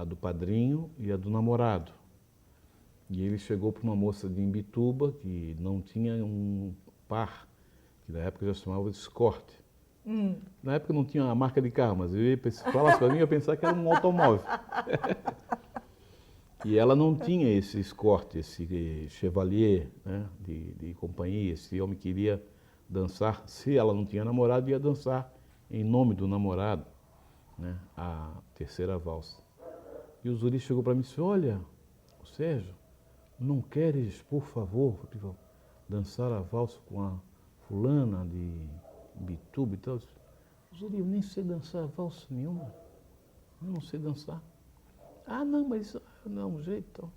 do padrinho e a do namorado. E ele chegou para uma moça de Imbituba que não tinha um par, que na época já se chamava de Escort. Na época não tinha a marca de carro, mas se falasse para mim, eu ia pensar que era um automóvel. E ela não tinha esse Escort, esse Chevalier, né, de companhia. Esse homem queria dançar, se ela não tinha namorado, ia dançar em nome do namorado, né, a terceira valsa. E o Zuri chegou para mim e disse: olha, Sérgio, não queres, por favor, dançar a valsa com a fulana de Bituba e tal? Zuri, eu nem sei dançar valsa nenhuma, eu não sei dançar. Ah, não, mas isso não, um jeito. Então.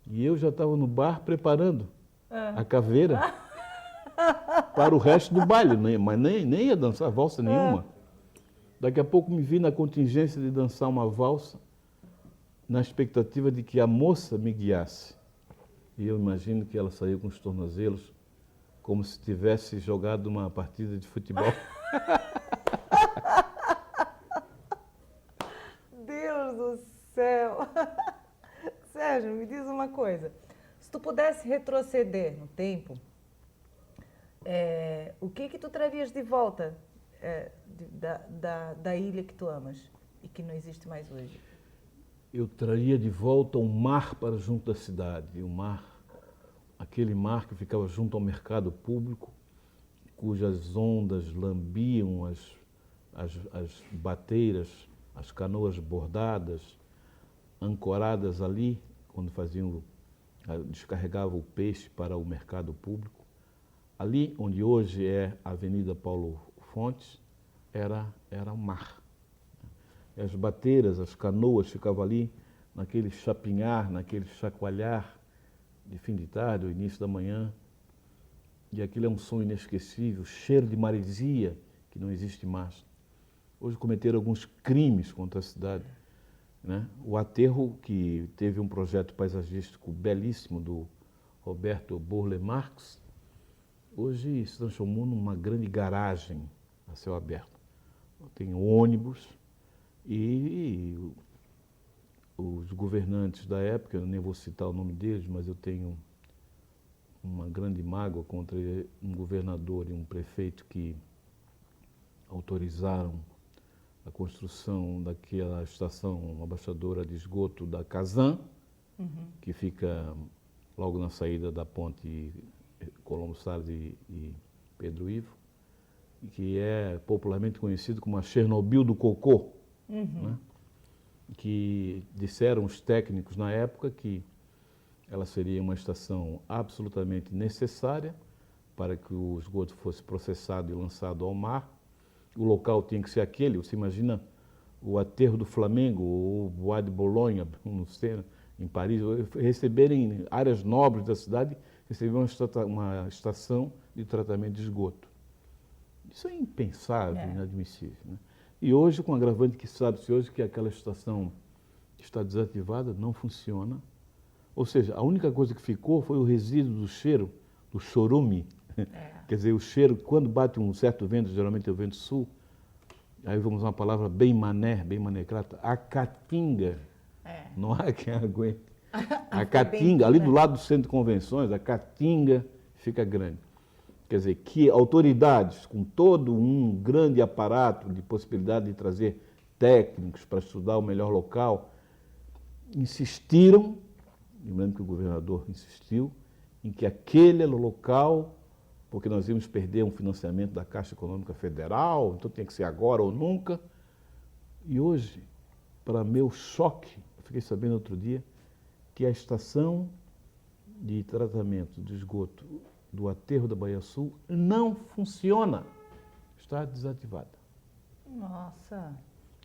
E eu já estava no bar preparando a caveira para o resto do baile, mas nem ia dançar valsa nenhuma. Daqui a pouco me vi na contingência de dançar uma valsa, na expectativa de que a moça me guiasse. E eu imagino que ela saiu com os tornozelos como se tivesse jogado uma partida de futebol. Deus do céu! Sérgio, me diz uma coisa. Se tu pudesse retroceder no tempo, o que tu trarias de volta da ilha que tu amas e que não existe mais hoje? Eu traria de volta o mar para junto da cidade. O mar, aquele mar que ficava junto ao mercado público, cujas ondas lambiam as bateiras, as canoas bordadas, ancoradas ali, quando descarregavam o peixe para o mercado público. Ali onde hoje é a Avenida Paulo Fontes, era o mar. As bateiras, as canoas ficavam ali, naquele chapinhar, naquele chacoalhar de fim de tarde ou início da manhã. E aquilo é um som inesquecível, cheiro de maresia, que não existe mais. Hoje cometeram alguns crimes contra a cidade, né? O aterro, que teve um projeto paisagístico belíssimo do Roberto Burle Marx, hoje se transformou numa grande garagem a céu aberto. Tem ônibus e os governantes da época, eu nem vou citar o nome deles, mas eu tenho uma grande mágoa contra um governador e um prefeito que autorizaram a construção daquela estação abaixadora de esgoto da Casan, que fica logo na saída da ponte Colombo Salles e Pedro Ivo, que é popularmente conhecido como a Chernobyl do cocô, né? Que disseram os técnicos na época que ela seria uma estação absolutamente necessária para que o esgoto fosse processado e lançado ao mar. O local tinha que ser aquele, você imagina o aterro do Flamengo, ou o Bois de Boulogne, em Paris, receberem áreas nobres da cidade, receber uma estação de tratamento de esgoto. Isso é impensável, inadmissível, né? E hoje, com o agravante que sabe-se hoje que aquela estação está desativada, não funciona. Ou seja, a única coisa que ficou foi o resíduo do cheiro, do chorume. Quer dizer, o cheiro, quando bate um certo vento, geralmente é o vento sul, aí vamos usar uma palavra bem manecrata, a caatinga. Não há quem aguente. A caatinga, ali do lado do centro de convenções, a caatinga fica grande. Quer dizer, que autoridades, com todo um grande aparato de possibilidade de trazer técnicos para estudar o melhor local, insistiram, eu lembro que o governador insistiu, em que aquele era o local, porque nós íamos perder um financiamento da Caixa Econômica Federal, então tinha que ser agora ou nunca. E hoje, para meu choque, eu fiquei sabendo outro dia, que a estação de tratamento de esgoto do aterro da Baía Sul não funciona, está desativada. Nossa!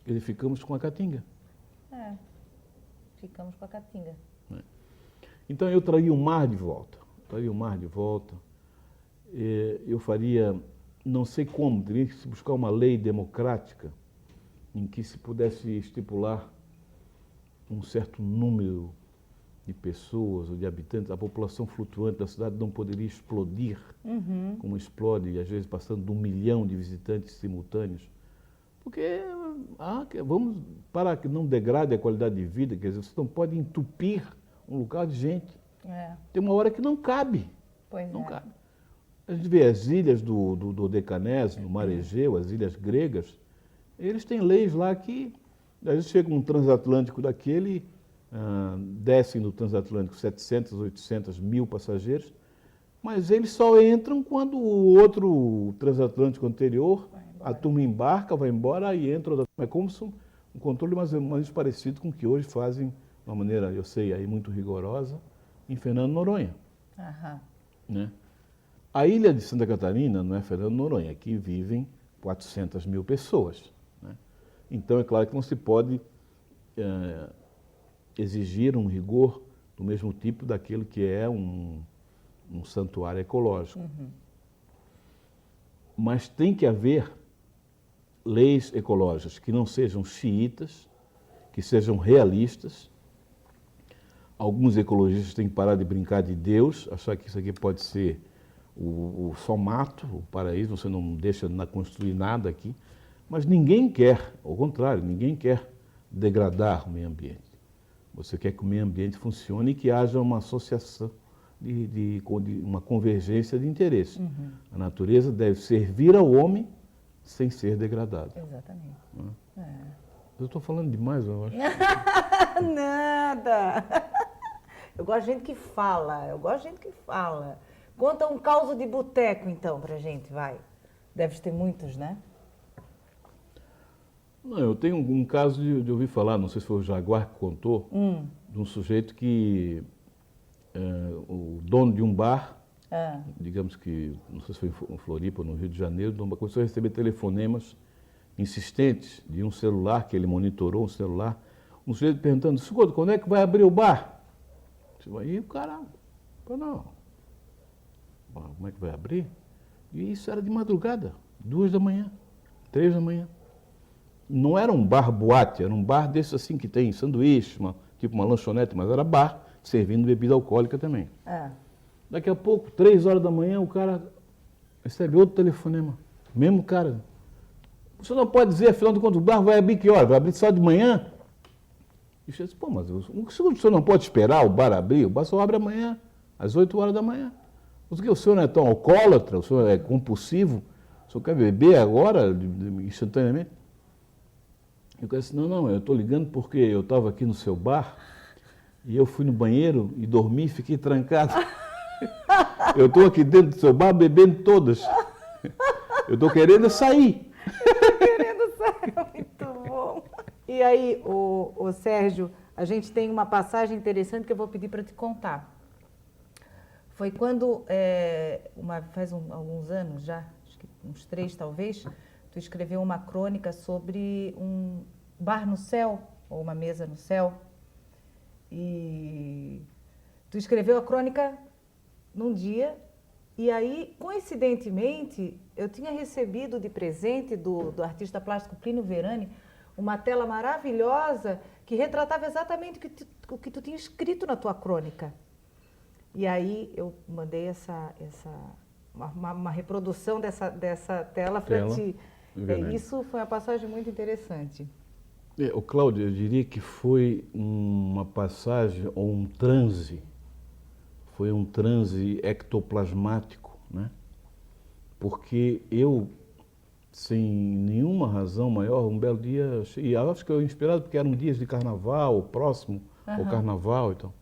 Quer dizer, ficamos com a caatinga. Ficamos com a caatinga. Então eu traria o mar de volta, eu faria, não sei como, teria que se buscar uma lei democrática em que se pudesse estipular um certo número de pessoas ou de habitantes, a população flutuante da cidade não poderia explodir como explode, às vezes passando de 1 milhão de visitantes simultâneos, porque vamos para que não degrade a qualidade de vida, quer dizer, você não pode entupir um lugar de gente. Tem uma hora que não cabe. Pois não é. cabe. A gente vê as ilhas do Dodecanese, no Mar Egeu, as ilhas gregas, eles têm leis lá que, às vezes chega um transatlântico daquele, descem no transatlântico 700, 800 mil passageiros, mas eles só entram quando o outro transatlântico anterior, a turma embarca, vai embora e entra. É como se um controle mais ou menos parecido com o que hoje fazem, de uma maneira, eu sei, aí muito rigorosa, em Fernando Noronha. Né? A ilha de Santa Catarina não é Fernando Noronha, aqui vivem 400 mil pessoas. Né? Então, é claro que não se pode exigir um rigor do mesmo tipo daquilo que é um santuário ecológico. Mas tem que haver leis ecológicas que não sejam xiitas, que sejam realistas. Alguns ecologistas têm que parar de brincar de Deus, achar que isso aqui pode ser só mato, o paraíso, você não deixa construir nada aqui. Mas ninguém quer, ao contrário, ninguém quer degradar o meio ambiente. Você quer que o meio ambiente funcione e que haja uma associação, de uma convergência de interesses. A natureza deve servir ao homem sem ser degradada. Exatamente. Eu estou falando demais, eu acho. Nada! Eu gosto de gente que fala, Conta um caos de boteco, então, pra gente, vai. Deve ter muitos, né? Não, eu tenho um caso de ouvir falar, não sei se foi o Jaguar que contou, de um sujeito que, o dono de um bar, digamos que, não sei se foi em Floripa ou no Rio de Janeiro, começou a receber telefonemas insistentes de um celular que ele monitorou, um celular, um sujeito perguntando: escuta, quando é que vai abrir o bar? Aí o cara, não, como é que vai abrir? E isso era de madrugada, 2 da manhã, 3 da manhã. Não era um bar boate, era um bar desse assim que tem sanduíche, tipo uma lanchonete, mas era bar, servindo bebida alcoólica também. Daqui a pouco, 3 horas da manhã, o cara recebe outro telefonema, mesmo cara. Você não pode dizer, afinal de contas, o bar vai abrir que hora? Vai abrir só de manhã? E você disse: pô, mas o senhor não pode esperar o bar abrir? O bar só abre amanhã, às 8 horas da manhã. O senhor não é tão alcoólatra, o senhor é compulsivo, o senhor quer beber agora, instantaneamente? Eu disse: não, eu estou ligando porque eu estava aqui no seu bar e eu fui no banheiro e dormi e fiquei trancado. Eu estou aqui dentro do seu bar bebendo todas. Eu estou querendo sair. Muito bom. E aí, o Sérgio, a gente tem uma passagem interessante que eu vou pedir para te contar. Foi quando, faz alguns anos já, acho que uns 3 talvez, tu escreveu uma crônica sobre um bar no céu, ou uma mesa no céu. E tu escreveu a crônica num dia, e aí, coincidentemente, eu tinha recebido de presente do artista plástico Plínio Verani uma tela maravilhosa que retratava exatamente o que tu tinha escrito na tua crônica. E aí eu mandei uma reprodução dessa tela para ti. Isso foi uma passagem muito interessante. O Cláudio, eu diria que foi uma passagem ou um transe. Foi um transe ectoplasmático, né? Porque eu, sem nenhuma razão maior, um belo dia, e acho que eu inspirado porque eram dias de carnaval, próximo ao carnaval e tal.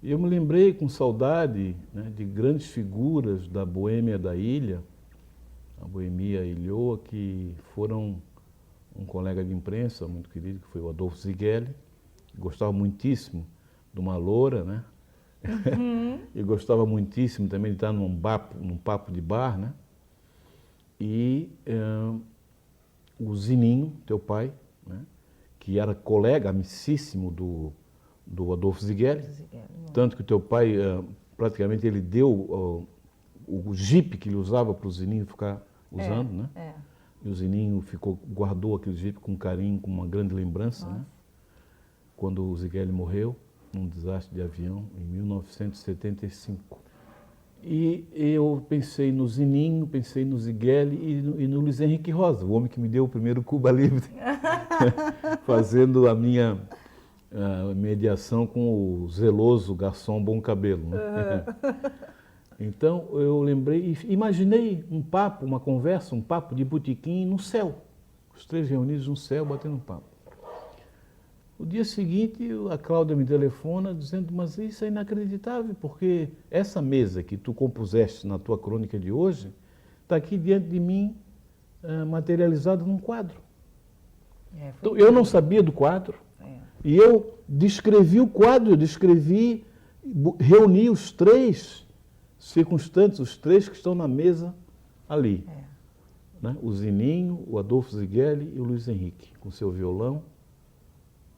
E eu me lembrei com saudade, né, de grandes figuras da boêmia da ilha, a boemia ilhoa, que foram um colega de imprensa muito querido, que foi o Adolfo Zigueli, que gostava muitíssimo de uma loura, né? E gostava muitíssimo também de estar num papo de bar, né? E o Zininho, teu pai, né? Que era colega amicíssimo do Adolfo Zigueli, tanto que o teu pai, praticamente, ele deu o jipe que ele usava para o Zininho ficar usando, né? E o Zininho guardou aquele jipe com carinho, com uma grande lembrança, né? Quando o Zigueli morreu, num desastre de avião, em 1975. E eu pensei no Zininho, pensei no Zigueli e no Luiz Henrique Rosa, o homem que me deu o primeiro Cuba Livre, fazendo a minha mediação com o zeloso garçom Bom Cabelo. Né? Então eu lembrei, imaginei um papo, uma conversa, um papo de botequim no céu. Os três reunidos no céu, batendo um papo. O dia seguinte, a Cláudia me telefona dizendo, mas isso é inacreditável, porque essa mesa que tu compuseste na tua crônica de hoje está aqui diante de mim, materializada num quadro. Então, eu não sabia do quadro, e eu descrevi o quadro, reuni os três circunstantes, os três que estão na mesa ali. Né? O Zininho, o Adolfo Zigueli e o Luiz Henrique, com seu violão.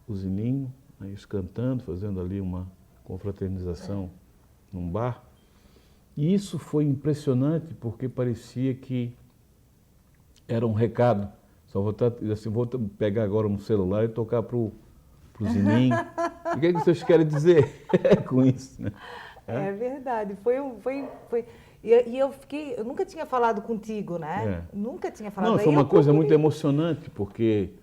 O Zininho, né, eles cantando, fazendo ali uma confraternização num bar. E isso foi impressionante porque parecia que era um recado. Só vou pegar agora um celular e tocar para o Zininho. O que é que vocês querem dizer com isso? Né? É verdade. E eu nunca tinha falado contigo, né? Nunca tinha falado. Não, foi uma coisa muito emocionante, porque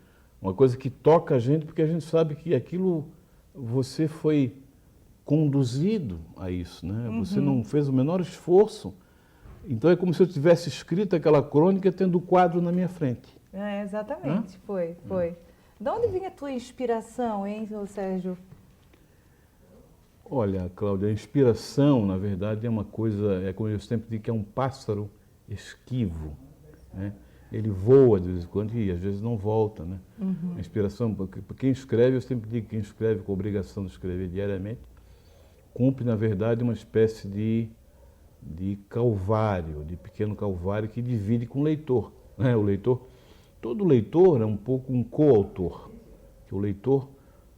uma coisa que toca a gente, porque a gente sabe que aquilo, você foi conduzido a isso, né? Você não fez o menor esforço. Então é como se eu tivesse escrito aquela crônica tendo o quadro na minha frente. Exatamente, foi. De onde vinha a tua inspiração, hein, Sérgio? Olha, Cláudia, a inspiração, na verdade, é uma coisa, é como eu sempre digo, que é um pássaro esquivo, né? Ele voa de vez em quando e às vezes não volta, né? A inspiração, para quem escreve, eu sempre digo que quem escreve com a obrigação de escrever diariamente, cumpre, na verdade, uma espécie de calvário, de pequeno calvário que divide com o leitor, né? O leitor, todo leitor é um pouco um coautor, que o leitor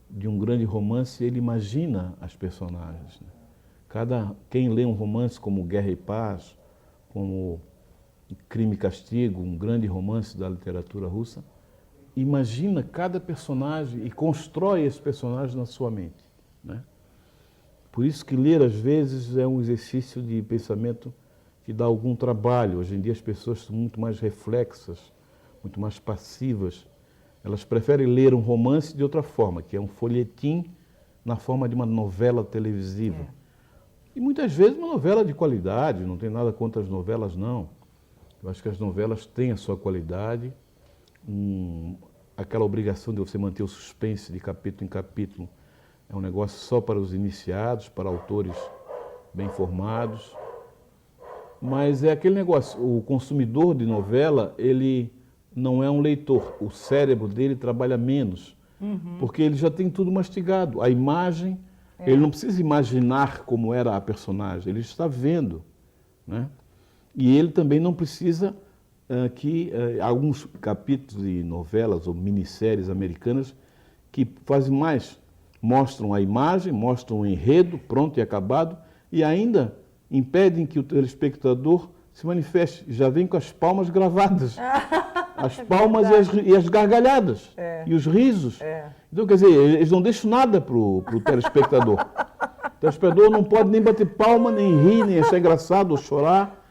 de um grande romance, ele imagina as personagens, né? Quem lê um romance como Guerra e Paz, como Crime e Castigo, um grande romance da literatura russa, imagina cada personagem e constrói esse personagem na sua mente, né? Por isso que ler, às vezes, é um exercício de pensamento que dá algum trabalho. Hoje em dia as pessoas são muito mais reflexas, muito mais passivas. Elas preferem ler um romance de outra forma, que é um folhetim na forma de uma novela televisiva. E muitas vezes uma novela de qualidade, não tem nada contra as novelas, não. Eu acho que as novelas têm a sua qualidade, aquela obrigação de você manter o suspense de capítulo em capítulo é um negócio só para os iniciados, para autores bem formados. Mas é aquele negócio, o consumidor de novela, ele não é um leitor, o cérebro dele trabalha menos, porque ele já tem tudo mastigado. A imagem, ele não precisa imaginar como era a personagem, ele está vendo, né? E ele também não precisa que alguns capítulos de novelas ou minisséries americanas que fazem mais, mostram a imagem, mostram o enredo pronto e acabado e ainda impedem que o telespectador se manifeste, já vem com as palmas gravadas. As palmas e as gargalhadas, e os risos. Então, quer dizer, eles não deixam nada para o telespectador. O telespectador não pode nem bater palma, nem rir, nem achar engraçado ou chorar,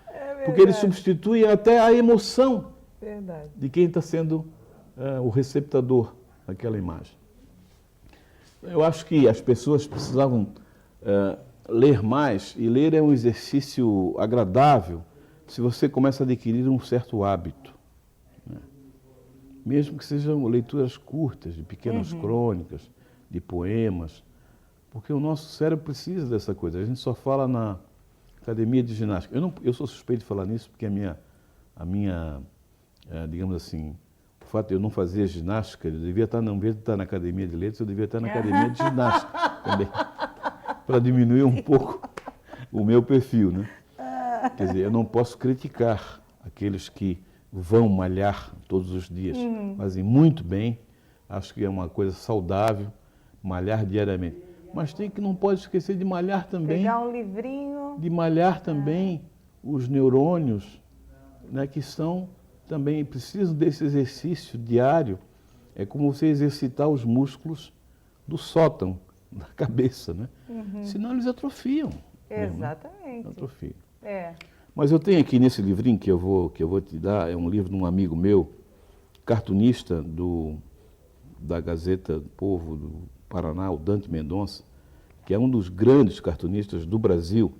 porque eles substituem até a emoção de quem está sendo o receptador daquela imagem. Eu acho que as pessoas precisavam ler mais, e ler é um exercício agradável se você começa a adquirir um certo hábito. Mesmo que sejam leituras curtas, de pequenas crônicas, de poemas, porque o nosso cérebro precisa dessa coisa. A gente só fala na academia de ginástica. Eu sou suspeito de falar nisso porque a minha digamos assim, o fato de eu não fazer ginástica, eu devia estar, não devia estar na academia de letras, eu devia estar na academia de ginástica também, para diminuir um pouco o meu perfil, né? Quer dizer, eu não posso criticar aqueles que vão malhar todos os dias. Fazem muito bem, acho que é uma coisa saudável, malhar diariamente. Mas não pode esquecer de malhar também. Pegar um livrinho. De malhar também os neurônios, né, que também precisam desse exercício diário. É como você exercitar os músculos do sótão, da cabeça, né? Senão eles atrofiam. Exatamente. Atrofiam. É. Mas eu tenho aqui nesse livrinho que eu vou te dar, é um livro de um amigo meu, cartunista da Gazeta do Povo do Paraná, o Dante Mendonça, que é um dos grandes cartunistas do Brasil.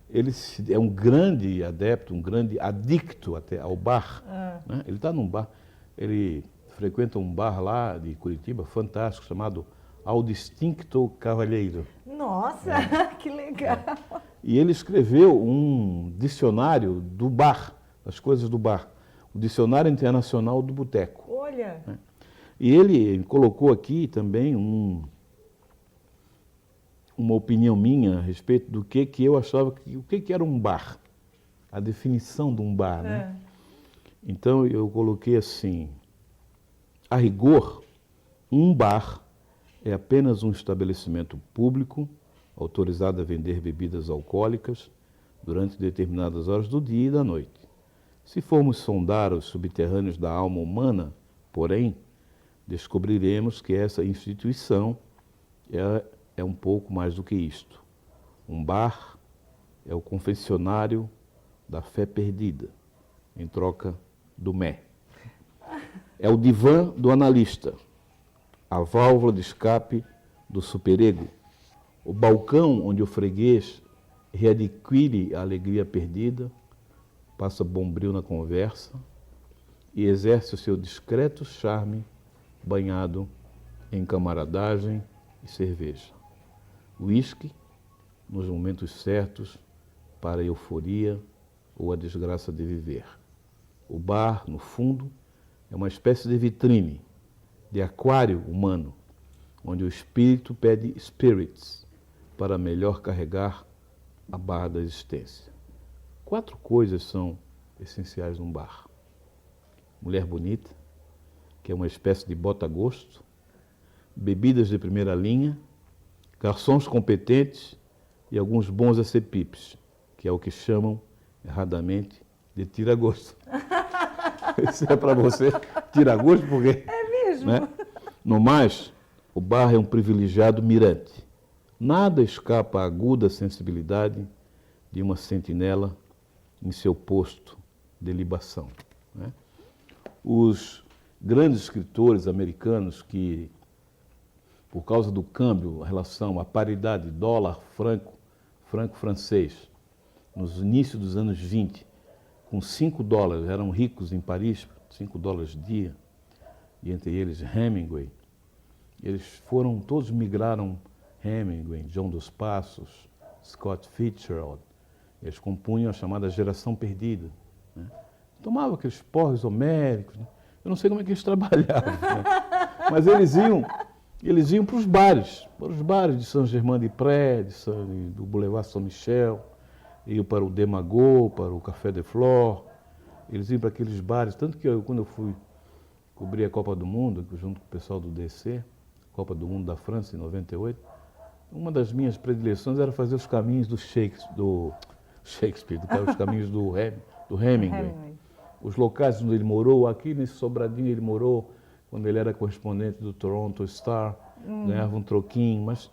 Ele é um grande adepto, um grande adicto até ao bar. Né? Ele está num bar, ele frequenta um bar lá de Curitiba, fantástico, chamado Ao Distinto Cavalheiro. Nossa, que legal! E ele escreveu um dicionário do bar, das coisas do bar, o Dicionário Internacional do Boteco. Olha! Né? E ele colocou aqui também uma opinião minha a respeito do que eu achava, o que era um bar, a definição de um bar. Né? Então eu coloquei assim, a rigor, um bar é apenas um estabelecimento público autorizado a vender bebidas alcoólicas durante determinadas horas do dia e da noite. Se formos sondar os subterrâneos da alma humana, porém, descobriremos que essa instituição é um pouco mais do que isto. Um bar é o confessionário da fé perdida, em troca do mé. É o divã do analista, a válvula de escape do superego, o balcão onde o freguês readquire a alegria perdida, passa bombril na conversa e exerce o seu discreto charme banhado em camaradagem e cerveja. Whisky, nos momentos certos, para a euforia ou a desgraça de viver. O bar, no fundo, é uma espécie de vitrine, de aquário humano, onde o espírito pede spirits para melhor carregar a barra da existência. 4 coisas são essenciais num bar. Mulher bonita, que é uma espécie de bota-gosto, bebidas de primeira linha, garçons competentes e alguns bons acepipes, que é o que chamam, erradamente, de tira-gosto. Isso é para você, tira-gosto, porque... É mesmo? Né? No mais, o bar é um privilegiado mirante. Nada escapa à aguda sensibilidade de uma sentinela em seu posto de libação. Né? Os grandes escritores americanos que, por causa do câmbio, a relação, a paridade dólar-franco, franco-francês, nos inícios dos anos 20, com $5, eram ricos em Paris, $5 dia, e entre eles Hemingway. Eles todos migraram, Hemingway, João dos Passos, Scott Fitzgerald. Eles compunham a chamada geração perdida. Né? Tomavam aqueles porres homéricos, né? Eu não sei como é que eles trabalhavam, né? Mas eles iam para os bares de Saint-Germain-des-Prés, do Boulevard Saint-Michel, iam para o Demago, para o Café de Flore, eles iam para aqueles bares, tanto que quando eu fui cobrir a Copa do Mundo, junto com o pessoal do DC, Copa do Mundo da França, em 98, uma das minhas predileções era fazer os caminhos do Shakespeare, os caminhos do Hemingway. Os locais onde ele morou, aqui nesse sobradinho ele morou, quando ele era correspondente do Toronto Star, ganhava um troquinho, mas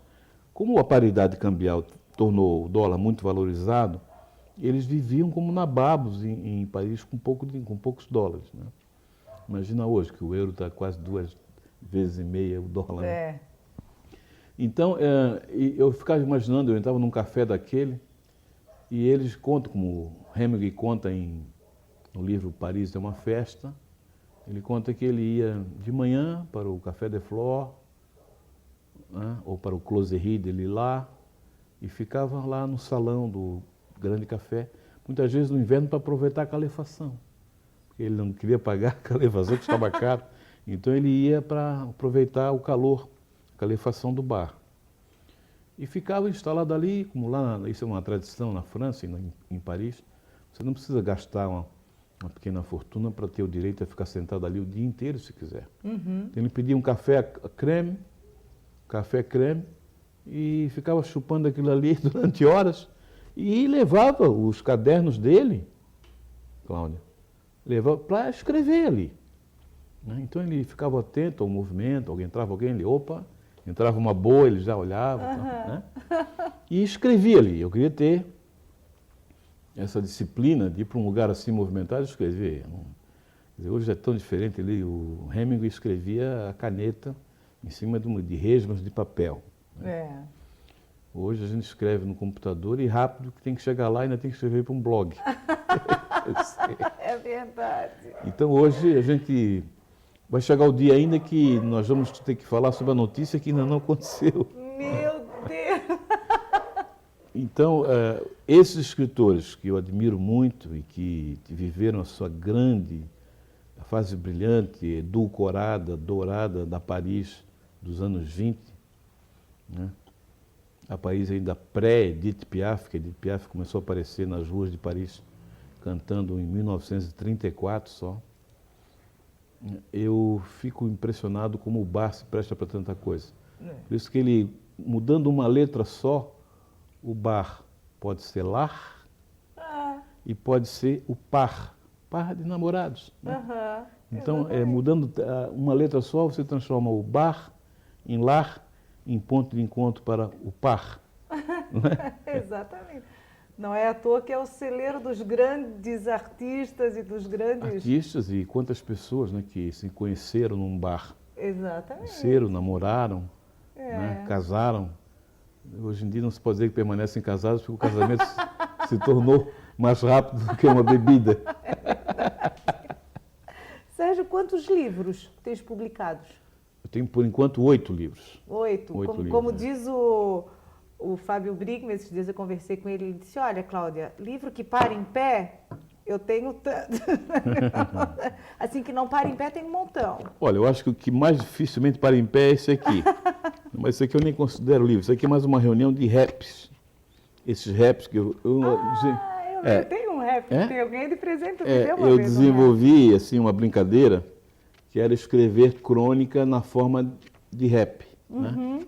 como a paridade cambial tornou o dólar muito valorizado, eles viviam como nababos em Paris com poucos dólares. Né? Imagina hoje que o euro está quase 2,5 vezes o dólar. É. Né? Então, eu ficava imaginando, eu entrava num café daquele e eles contam, como Hemingway conta no livro Paris é uma Festa, ele conta que ele ia de manhã para o Café de Flore, né, ou para o Closerie de Lila, e ficava lá no salão do grande café, muitas vezes no inverno para aproveitar a calefação, porque ele não queria pagar a calefação, que estava caro, então ele ia para aproveitar o calor, a calefação do bar. E ficava instalado ali, como lá, isso é uma tradição na França e em Paris, você não precisa gastar uma pequena fortuna para ter o direito a ficar sentado ali o dia inteiro, se quiser. Então ele pedia um café creme, e ficava chupando aquilo ali durante horas, e levava os cadernos dele, Cláudia, levava para escrever ali. Né? Então ele ficava atento ao movimento, entrava alguém, ele, opa, entrava uma boa, ele já olhava, né? E escrevia ali. Eu queria ter essa disciplina de ir para um lugar assim movimentado e escrever. Quer dizer, hoje é tão diferente. O Hemingway escrevia a caneta em cima de resmas de papel. Né? Hoje a gente escreve no computador e rápido que tem que chegar lá e ainda tem que escrever para um blog. É verdade. Então hoje a gente vai chegar o dia ainda que nós vamos ter que falar sobre a notícia que ainda não aconteceu. Meu Deus! Então, esses escritores que eu admiro muito e que viveram a sua grande, a fase brilhante, edulcorada, dourada da Paris dos anos 20, né? A Paris ainda pré-Edith Piaf, que Edith Piaf começou a aparecer nas ruas de Paris cantando em 1934 só. Eu fico impressionado como o bar se presta para tanta coisa. Por isso que ele, mudando uma letra só, o bar pode ser lar e pode ser o par de namorados. Né? Então, mudando uma letra só, você transforma o bar em lar, em ponto de encontro para o par. Não é? Exatamente. Não é à toa que é o celeiro dos grandes artistas e dos grandes... Artistas e quantas pessoas, né, que se conheceram num bar. Exatamente. Conheceram, namoraram, né, casaram. Hoje em dia não se pode dizer que permanecem casados porque o casamento se tornou mais rápido do que uma bebida. Sérgio, quantos livros tens publicados? Eu tenho, por enquanto, 8 livros. 8? Como diz o Fábio Brigman, esses dias eu conversei com ele, ele disse, olha, Cláudia, livro que para em pé, eu tenho tanto. Assim, que não para em pé, tem um montão. Olha, eu acho que o que mais dificilmente para em pé é esse aqui. Mas esse aqui eu nem considero livro. Isso aqui é mais uma reunião de raps. Esses raps que eu tenho um rap, eu ganhei de presente. Eu desenvolvi assim, uma brincadeira que era escrever crônica na forma de rap. Né?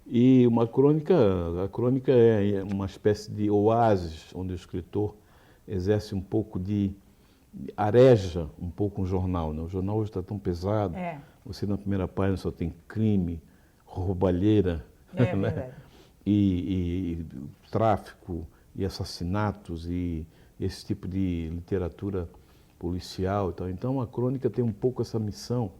E a crônica é uma espécie de oásis onde o escritor exerce um pouco areja um pouco um jornal. Né? O jornal hoje está tão pesado, você na primeira página só tem crime, roubalheira, né? e tráfico, e assassinatos, e esse tipo de literatura policial e tal. Então a crônica tem um pouco essa missão,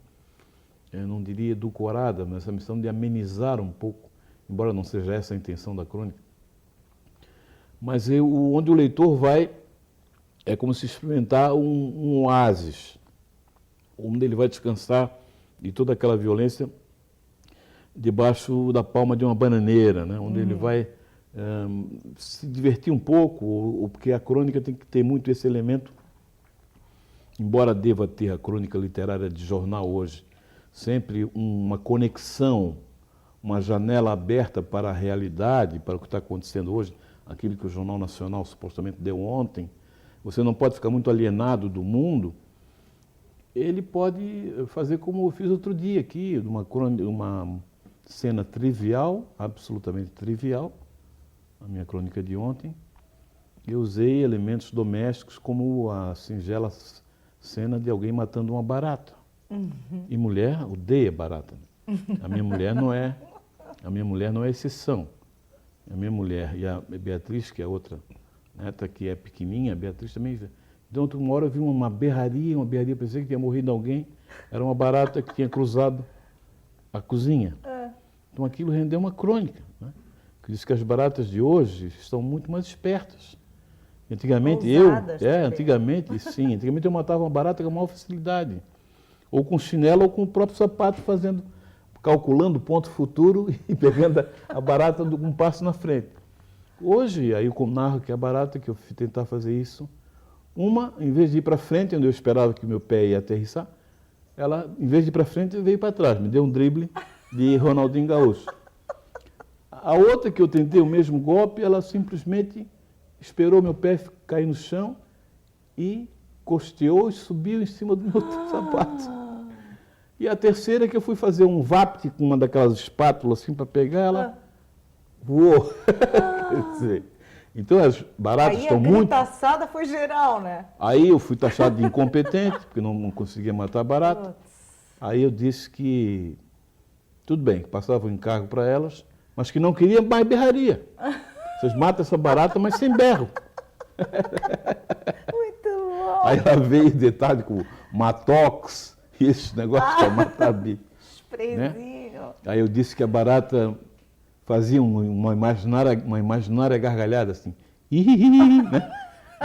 eu não diria edulcorada, mas essa missão de amenizar um pouco, embora não seja essa a intenção da crônica. Mas onde o leitor vai é como se experimentar um oásis, onde ele vai descansar de toda aquela violência debaixo da palma de uma bananeira, né? Onde ele vai se divertir um pouco, porque a crônica tem que ter muito esse elemento, embora deva ter a crônica literária de jornal hoje, sempre uma conexão, uma janela aberta para a realidade, para o que está acontecendo hoje, aquilo que o Jornal Nacional supostamente deu ontem. Você não pode ficar muito alienado do mundo. Ele pode fazer como eu fiz outro dia aqui, uma cena trivial, absolutamente trivial, a minha crônica de ontem. Eu usei elementos domésticos como a singela cena de alguém matando uma barata. E mulher odeia barata. A minha mulher não é exceção. A minha mulher e a Beatriz, que é outra neta que é pequenininha, a Beatriz também. Então, uma hora eu vi uma berraria, pensei que tinha morrido alguém, era uma barata que tinha cruzado a cozinha. Então aquilo rendeu uma crônica, né? Que diz que as baratas de hoje estão muito mais espertas. Antigamente antigamente eu matava uma barata com a maior facilidade. Ou com chinelo ou com o próprio sapato, calculando o ponto futuro e pegando a barata um passo na frente. Hoje, aí eu narro que a barata, que eu fui tentar fazer isso, em vez de ir para frente, onde eu esperava que meu pé ia aterrissar, ela, em vez de ir para frente, veio para trás, me deu um drible de Ronaldinho Gaúcho. A outra que eu tentei o mesmo golpe, ela simplesmente esperou meu pé cair no chão e costeou e subiu em cima do meu sapato. E a terceira que eu fui fazer um vapt com uma daquelas espátulas assim para pegar, ela voou. Quer dizer, então as baratas estão muito... Aí a gritaçada foi geral, né? Aí eu fui taxado de incompetente, porque não conseguia matar barata. Aí eu disse que tudo bem, que passava o encargo para elas, mas que não queria mais berraria. Vocês matam essa barata, mas sem berro. Muito bom. Aí ela veio, detalhe, com matox e esses negócios para matar bicho. Sprayzinho. Aí eu disse que a barata fazia uma imaginária gargalhada, assim. Ihihihi, né?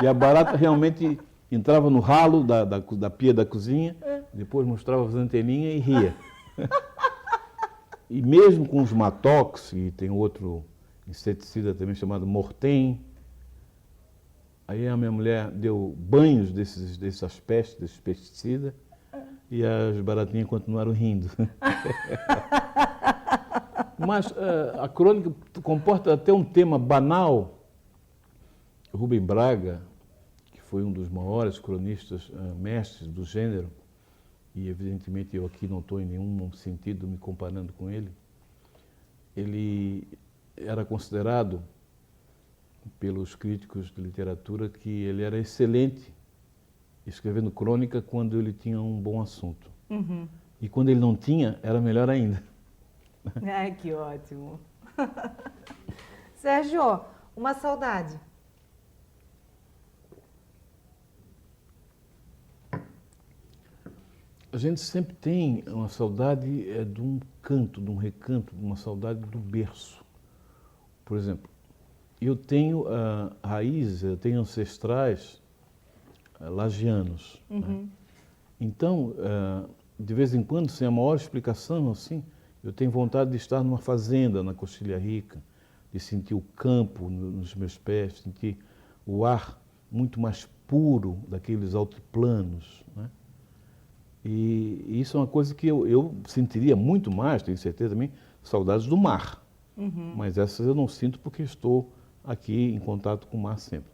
E a barata realmente entrava no ralo da pia da cozinha, depois mostrava as anteninhas e ria. E mesmo com os matox, e tem outro inseticida também chamado Mortem, aí a minha mulher deu banhos dessas pestes, desses pesticidas, e as baratinhas continuaram rindo. Mas a crônica comporta até um tema banal. Rubem Braga, que foi um dos maiores cronistas mestres do gênero, e evidentemente eu aqui não estou em nenhum sentido me comparando com ele era considerado pelos críticos de literatura que ele era excelente escrevendo crônica quando ele tinha um bom assunto. Uhum. E quando ele não tinha, era melhor ainda. Ai, que ótimo. Sérgio, uma saudade. A gente sempre tem uma saudade de um canto, de um recanto, uma saudade do berço. Por exemplo, eu tenho raízes, eu tenho ancestrais lagianos. Uhum. Né? Então, de vez em quando, sem a maior explicação, assim, eu tenho vontade de estar numa fazenda na Coxilha Rica, de sentir o campo nos meus pés, sentir o ar muito mais puro daqueles altiplanos, né? E isso é uma coisa que eu sentiria muito mais, tenho certeza também, saudades do mar. Uhum. Mas essas eu não sinto porque estou aqui em contato com o mar sempre.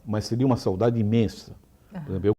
Mas seria uma saudade imensa. Por exemplo, eu